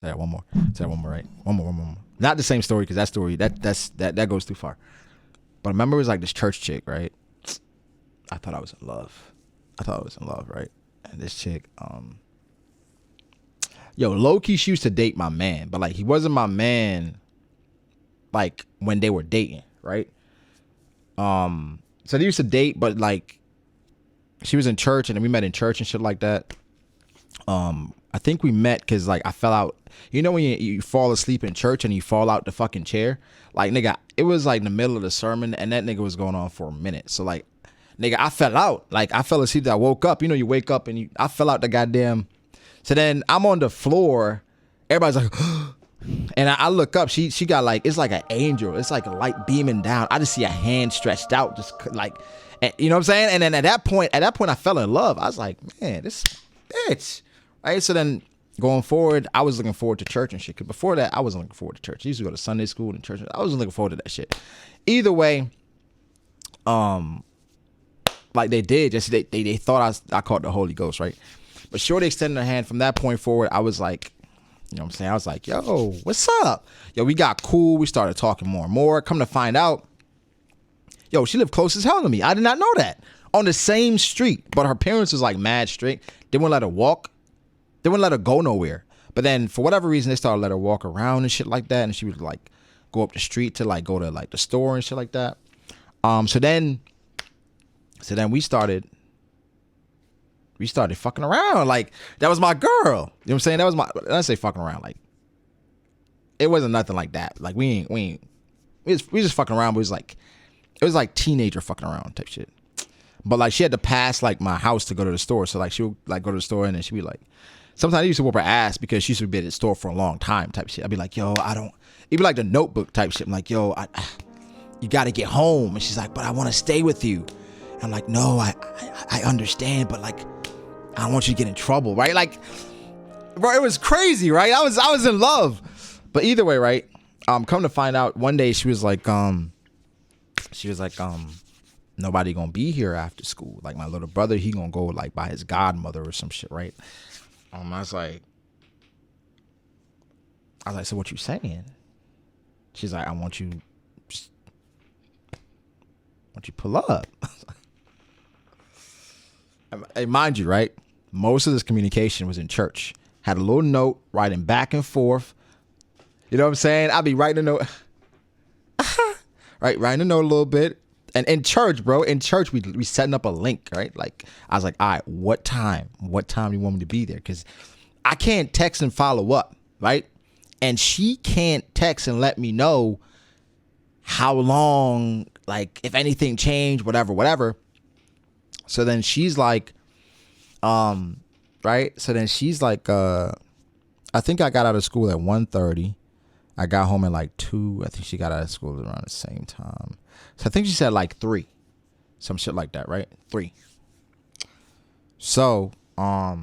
Yeah, one more. Say that one more, right? One more. Not the same story because that story that goes too far. But I remember it was like this church chick, right? I thought I was in love. Right? And this chick, yo, low key, she used to date my man, but like he wasn't my man. Like when they were dating, right? So they used to date, but like she was in church and then we met in church and shit like that. I think we met because like I fell out. You know when you fall asleep in church and you fall out the fucking chair? Like nigga, it was like in the middle of the sermon and that nigga was going on for a minute. So like, nigga, I fell out. Like I fell asleep. I woke up. You know, you wake up and I fell out the goddamn. So then I'm on the floor. Everybody's like, and I look up. She got like, it's like an angel. It's like a light beaming down. I just see a hand stretched out, just like, you know what I'm saying? And then at that point, I fell in love. I was like, man, this bitch. Right. So then going forward, I was looking forward to church and shit. Cause before that, I wasn't looking forward to church. I used to go to Sunday school and church. I wasn't looking forward to that shit. Either way, like they did, just they thought I caught the Holy Ghost, right? But Shorty extended her hand. From that point forward, I was like, you know what I'm saying? I was like, yo, what's up? Yo, we got cool. We started talking more and more. Come to find out, yo, she lived close as hell to me. I did not know that. On the same street. But her parents was like mad strict. They wouldn't let her walk. They wouldn't let her go nowhere. But then for whatever reason, they started letting her walk around and shit like that. And she would like go up the street to like go to like the store and shit like that. So then we started fucking around. Like that was my girl. You know what I'm saying? That was my, let's say fucking around. Like it wasn't nothing like that. Like we just fucking around, but it was like teenager fucking around type shit. But like she had to pass like my house to go to the store. So like she would like go to the store and then she'd be like, sometimes I used to whoop her ass because she used to be at the store for a long time type shit. I'd be like, yo, it'd be like the Notebook type shit. I'm like, yo, you got to get home. And she's like, but I want to stay with you. And I'm like, no, I understand, but like, I don't want you to get in trouble, right? Like, bro, it was crazy, right? I was in love. But either way, right? Come to find out, one day she was like, nobody gonna be here after school. Like my little brother, he gonna go like by his godmother or some shit, right? I was like, so what you saying? She's like, I want you pull up. Hey, mind you, right? Most of this communication was in church. Had a little note, writing back and forth. You know what I'm saying? I'd be writing a note. Right, writing a note a little bit. And in church, bro, we setting up a link, right? Like, I was like, all right, what time do you want me to be there? Because I can't text and follow up, right? And she can't text and let me know how long, like, if anything changed, whatever. So then she's like, right? So then she's like, I think I got out of school at 1:30. I got home at like 2. I think she got out of school around the same time. So I think she said like 3. Some shit like that, right? 3. So, at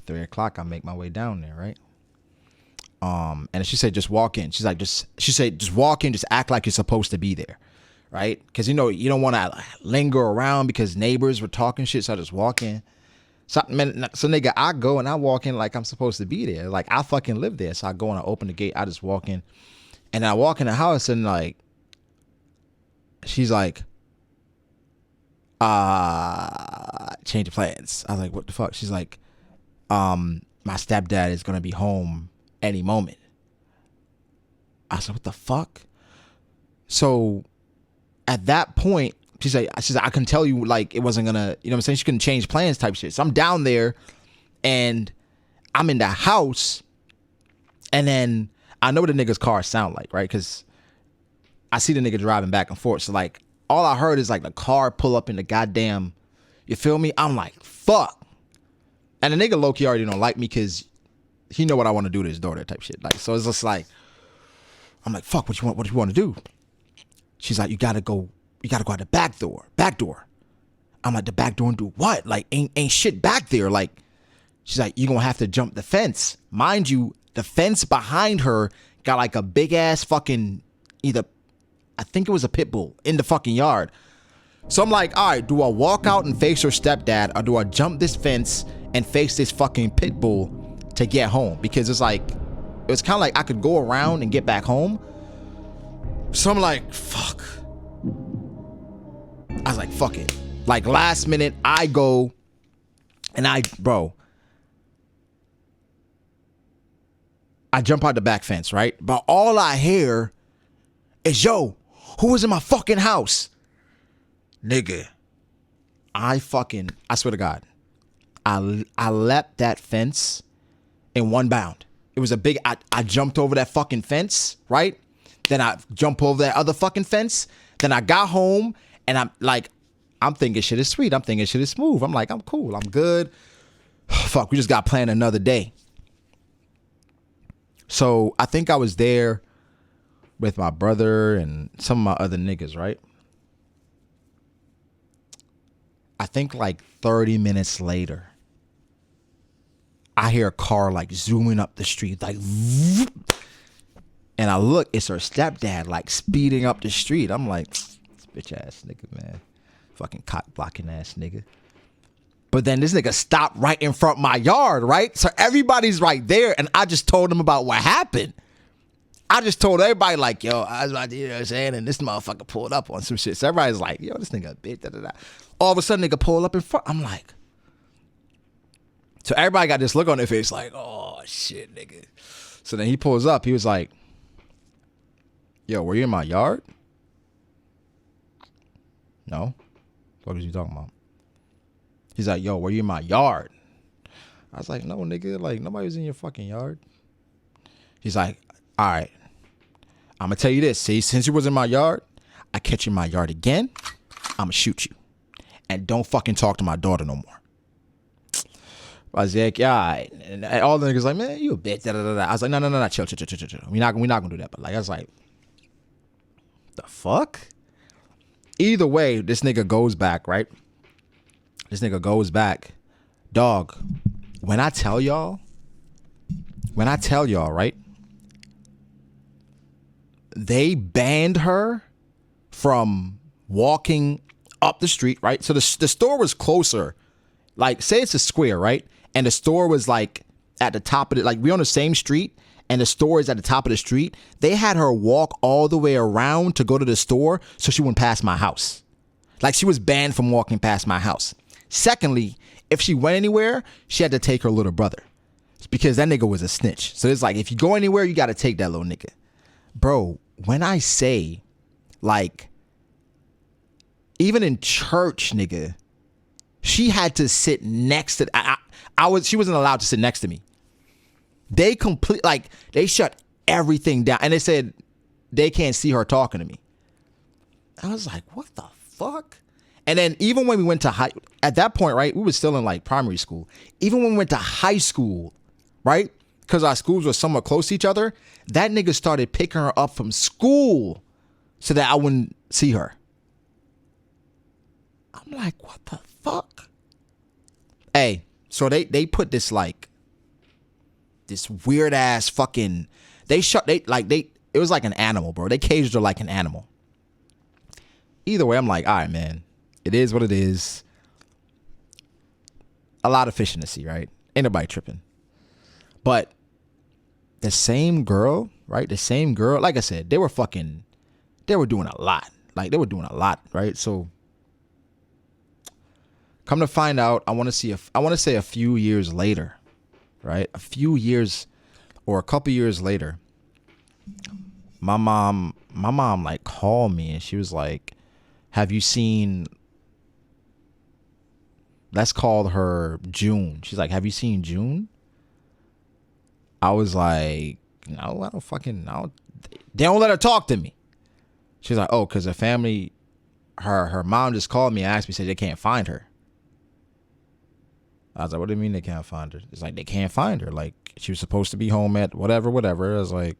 3 o'clock, I make my way down there, right? And she said, just walk in. She's like, she said, just walk in, just act like you're supposed to be there. Right? Because, you know, you don't want to linger around because neighbors were talking shit. So I just walk in. So nigga, I go and I walk in like I'm supposed to be there. Like I fucking live there. So I go and I open the gate. I just walk in. And I walk in the house and like, she's like, change of plans. I was like, what the fuck? She's like, my stepdad is going to be home any moment. I said, what the fuck? So at that point, she said, I can tell you like it wasn't gonna, you know what I'm saying? She couldn't change plans type shit. So I'm down there and I'm in the house and then I know what the nigga's car sound like, right? Because I see the nigga driving back and forth. So like all I heard is like the car pull up in the goddamn, you feel me? I'm like, fuck. And the nigga low-key already don't like me because he know what I want to do to his daughter type shit. Like, so it's just like, I'm like, fuck, what you want to do? She's like, you gotta go out the back door. I'm like, the back door and do what? Like, ain't shit back there. Like, she's like, you gonna have to jump the fence. Mind you, the fence behind her got like a big ass fucking, I think it was a pit bull in the fucking yard. So I'm like, all right, do I walk out and face her stepdad or do I jump this fence and face this fucking pit bull to get home, because it's like, it was kind of like I could go around and get back home. So I'm like, fuck. I was like, fuck it. Like, last minute, I go and I jump out the back fence, right? But all I hear is, yo, who was in my fucking house? Nigga, I swear to God, I leapt that fence in one bound. It was a big, I jumped over that fucking fence, right? Then I jump over that other fucking fence. Then I got home and I'm thinking shit is sweet. I'm thinking shit is smooth. I'm like, I'm cool. I'm good. Fuck, we just got planned another day. So I think I was there with my brother and some of my other niggas, right? I think like 30 minutes later, I hear a car like zooming up the street, like, and I look, it's her stepdad like speeding up the street. I'm like, this bitch ass nigga, man. Fucking cock blocking ass nigga. But then this nigga stopped right in front of my yard, right? So everybody's right there, and I just told them about what happened. I just told everybody, like, yo, I was about to, you know what I'm saying? And this motherfucker pulled up on some shit. So everybody's like, yo, this nigga a bitch, da da da. All of a sudden, nigga pull up in front. I'm like, so everybody got this look on their face, like, oh, shit, nigga. So then he pulls up. He was like, yo, were you in my yard? No. What was you talking about? He's like, yo, were you in my yard? I was like, no, nigga. Like, nobody was in your fucking yard. He's like, all right. I'm going to tell you this. See, since you was in my yard, I catch you in my yard again, I'm going to shoot you. And don't fucking talk to my daughter no more. I was like, yeah, all right. And all the niggas like, man, you a bitch. Da, da, da, da. I was like, no, chill. We're not going to do that. But like, I was like, the fuck? Either way, this nigga goes back, right? This nigga goes back. Dog, when I tell y'all, right? They banned her from walking up the street, right? So the store was closer. Like, say it's a square, right? And the store was like at the top of it. Like, we on the same street and the store is at the top of the street. They had her walk all the way around to go to the store so she wouldn't pass my house. Like, she was banned from walking past my house. Secondly, if she went anywhere, she had to take her little brother because that nigga was a snitch. So it's like, if you go anywhere, you got to take that little nigga. Bro, when I say, like, even in church, nigga, she had to sit next to, she wasn't allowed to sit next to me. They they shut everything down. And they said they can't see her talking to me. I was like, what the fuck? And then even when we went to at that point, right, we were still in like primary school. Even when we went to high school, right, because our schools were somewhat close to each other, that nigga started picking her up from school so that I wouldn't see her. I'm like, what the fuck? Hey, so they put this like, this weird ass fucking, it was like an animal, bro. They caged her like an animal. Either way, I'm like, all right, man. It is what it is. A lot of fish in the sea, right? Ain't nobody tripping. But the same girl, right? The same girl, like I said, they were doing a lot. Like, they were doing a lot, right? So come to find out, I want to say a few years later, right? A few years or a couple years later, my mom like called me and she was like, have you seen, let's call her June. She's like, have you seen June? I was like, no, I don't fucking know. They don't let her talk to me. She's like, oh, because her family, her mom just called me and asked me, said they can't find her. I was like, what do you mean they can't find her? It's like, they can't find her. Like, she was supposed to be home at whatever. I was like,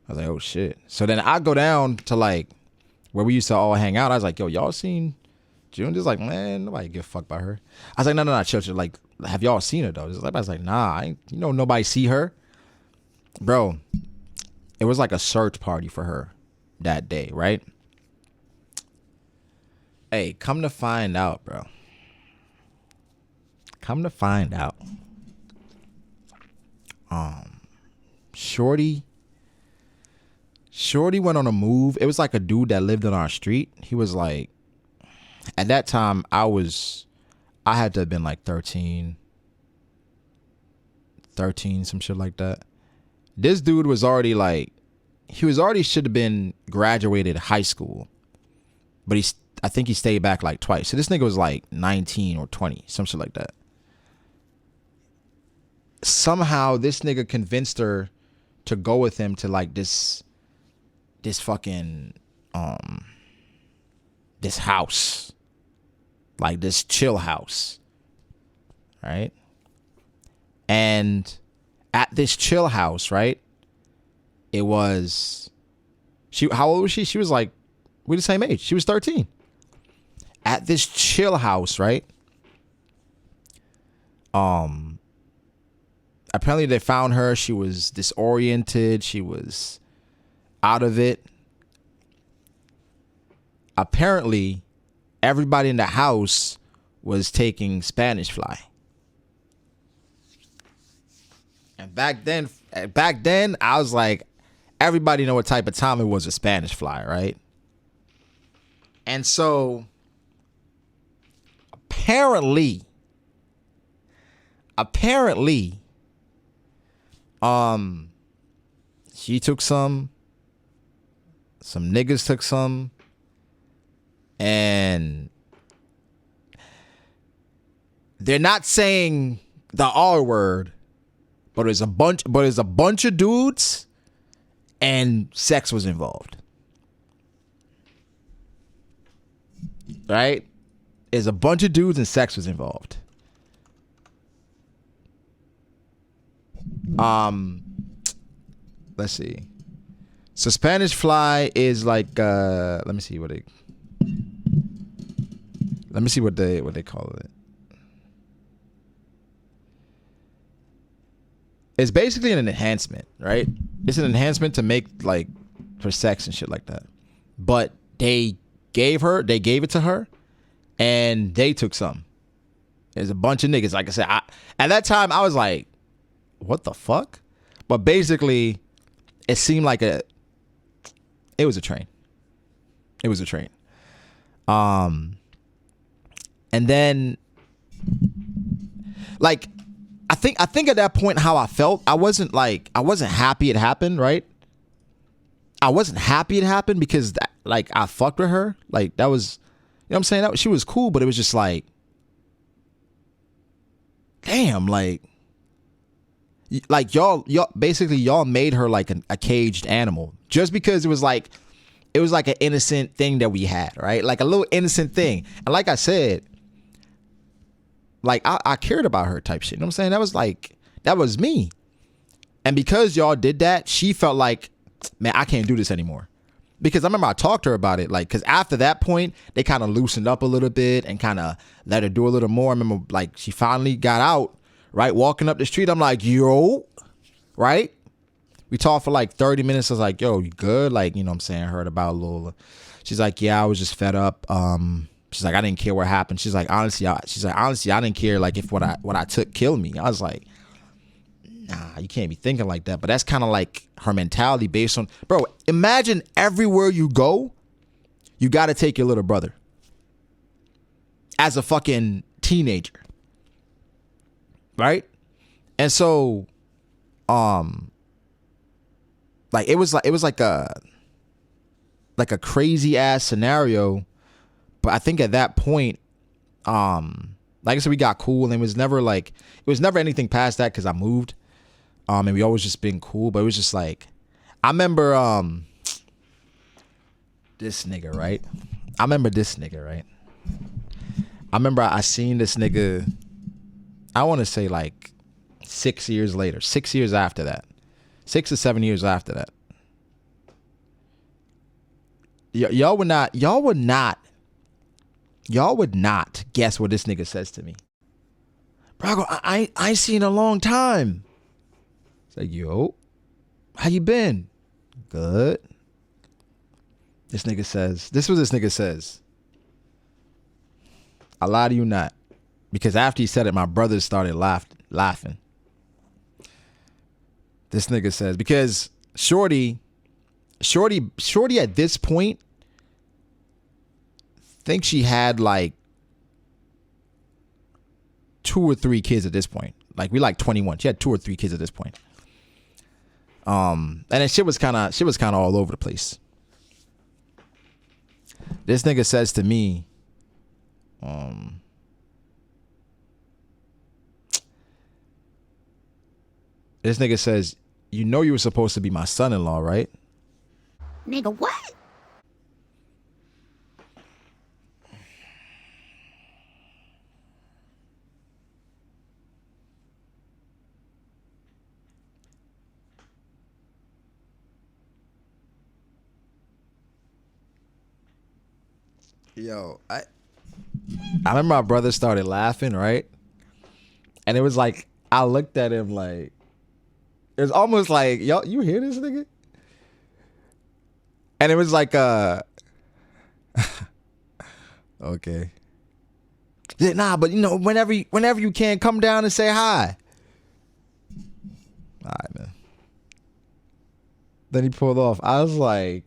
oh shit. So then I go down to like where we used to all hang out. I was like, yo, y'all seen June? Just like, man, nobody give a fuck about her. I was like, no, chill. Like, have y'all seen her though? I was like, nah, nobody see her. Bro, it was like a search party for her that day, right? Hey, come to find out, bro. Come to find out, Shorty went on a move. It was like a dude that lived on our street. He was like, at that time I had to have been like 13, some shit like that. This dude was already like, should have been graduated high school, but I think he stayed back like twice. So this nigga was like 19 or 20, some shit like that. Somehow this nigga convinced her to go with him to like this fucking this house, like this chill house, right? And at this chill house, right, it was, how old was she? She was like, we're the same age. She was 13. At this chill house, right? Apparently they found her. She was disoriented. She was out of it. Apparently, everybody in the house was taking Spanish fly. And back then, I was like, everybody know what type of time it was with Spanish fly, right? And so, apparently, she took some niggas took some, and they're not saying the R word, but it's a bunch of dudes, and sex was involved. Right? There's a bunch of dudes and sex was involved. Let's see. So Spanish fly is like let me see what they call it. It's basically an enhancement, right? It's an enhancement to make like for sex and shit like that. But they gave it to her, and they took some. There's a bunch of niggas. Like I said, at that time I was like, what the fuck? But basically, it seemed like it was a train. It was a train. And then, like, I think at that point how I felt, I wasn't happy it happened, right? I wasn't happy it happened because like I fucked with her. Like that was, you know what I'm saying? She was cool, but it was just like, damn, like y'all basically y'all made her like a caged animal just because it was like an innocent thing that we had, right? Like a little innocent thing. And like I said, like I cared about her type shit. You know what I'm saying? That was me. And because y'all did that, she felt like, man, I can't do this anymore. Because I remember I talked to her about it, like, because after that point, they kind of loosened up a little bit and kind of let her do a little more. I remember, like, she finally got out, right, walking up the street. I'm like, yo, right? We talked for like 30 minutes. I was like, yo, you good? Like, you know what I'm saying? I heard about a little. She's like, yeah, I was just fed up. She's like, I didn't care what happened. She's like, honestly, I didn't care, like, if what I took killed me. I was like, nah, you can't be thinking like that. But that's kind of like her mentality based on, bro, imagine everywhere you go, you got to take your little brother as a fucking teenager. Right? And so, like, it was like a crazy ass scenario. But I think at that point, like I said, we got cool, and it was never anything past that because I moved. And we always just been cool, but it was just like, I remember this nigga, right? I remember I seen this nigga, I want to say like 6 years later, 6 years after that, 6 or 7 years after that. Y'all would not guess what this nigga says to me. Brago, I seen in a long time. It's like, yo, how you been? Good. This is what this nigga says. I lie to you not. Because after he said it, my brothers started laughing. This nigga says, because Shorty at this point, think she had like 2 or 3 kids at this point. Like we like 21. She had 2 or 3 kids at this point. And then shit was kind of all over the place. This nigga says to me, this nigga says, you know you were supposed to be my son-in-law, right? Nigga, what? Yo, I remember my brother started laughing, right? And it was like, I looked at him like, it was almost like, yo, you hear this nigga? And it was like, okay. Yeah, nah, but you know, whenever you can, come down and say hi. All right, man. Then he pulled off. I was like,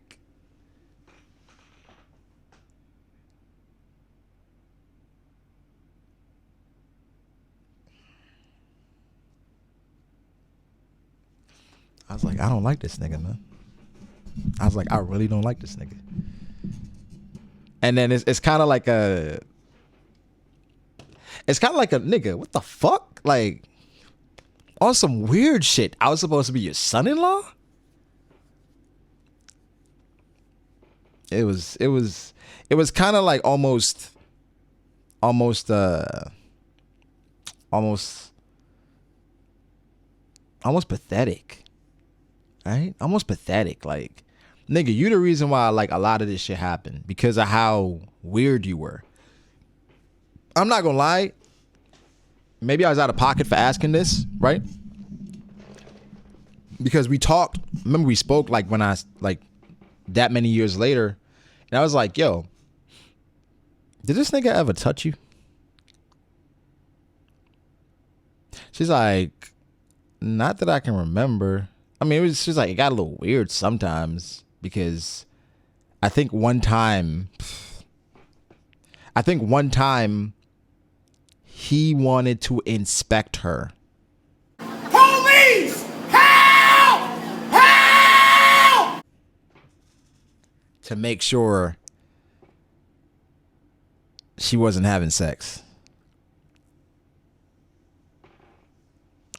I don't like this nigga, man. I was like, I really don't like this nigga. And then it's kind of like a nigga, what the fuck? Like, on some weird shit. I was supposed to be your son-in-law? It was kind of like almost pathetic. Right? Almost pathetic. Like, nigga, you the reason why like a lot of this shit happened, because of how weird you were. I'm not gonna lie. Maybe I was out of pocket for asking this, right? Because we talked, remember we spoke like when I like that many years later, and I was like, yo, did this nigga ever touch you? She's like, not that I can remember. I mean, she's like, it got a little weird sometimes, because I think one time he wanted to inspect her. Police! Help! Help! To make sure she wasn't having sex.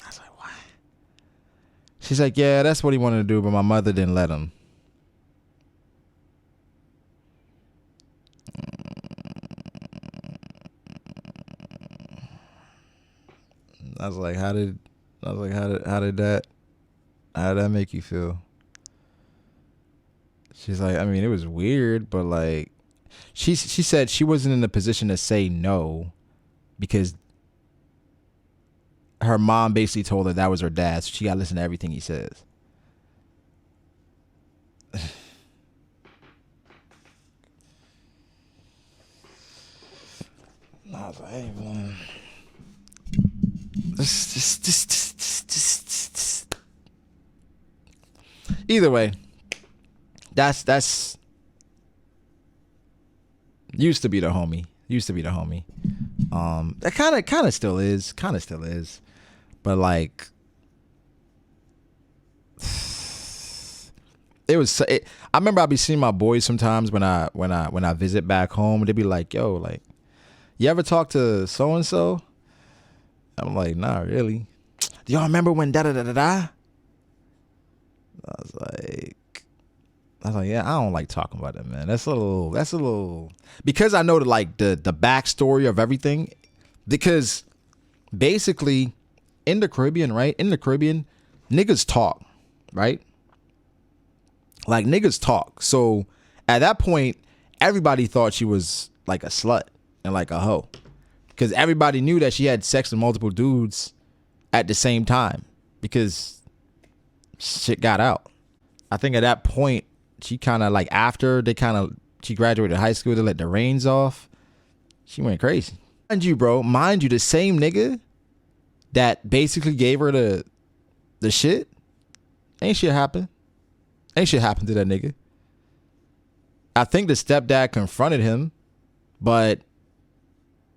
I was like, what? She's like, yeah, that's what he wanted to do, but my mother didn't let him. I was like, how did that make you feel? She's like, I mean, it was weird, but like, she said she wasn't in a position to say no, because her mom basically told her that was her dad, so she got to listen to everything he says. I was like, hey, man. Either way, that's used to be the homie. That kind of still is. But like, I remember I'd be seeing my boys sometimes when I visit back home. They'd be like, yo, like, you ever talk to so and so? I'm like, nah, really. Do y'all remember when da da da da da? I was like, yeah, I don't like talking about that, man. That's a little, because I know the backstory of everything. Because basically, in the Caribbean, right? In the Caribbean, niggas talk, right? Like, niggas talk. So at that point, everybody thought she was like a slut and like a hoe. Because everybody knew that she had sex with multiple dudes at the same time, because shit got out. I think at that point, she kind of like, after she graduated high school, they let the reins off. She went crazy. Mind you, the same nigga that basically gave her the shit, Ain't shit happened. Ain't shit happened to that nigga. I think the stepdad confronted him, but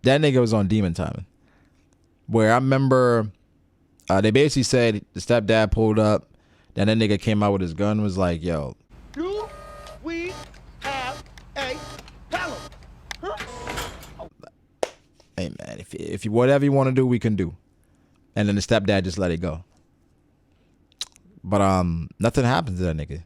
that nigga was on demon timing. Where I remember they basically said the stepdad pulled up, then that nigga came out with his gun and was like, yo. Do we have a problem? Huh? Hey man, if you whatever you want to do, we can do. And then the stepdad just let it go. But nothing happened to that nigga.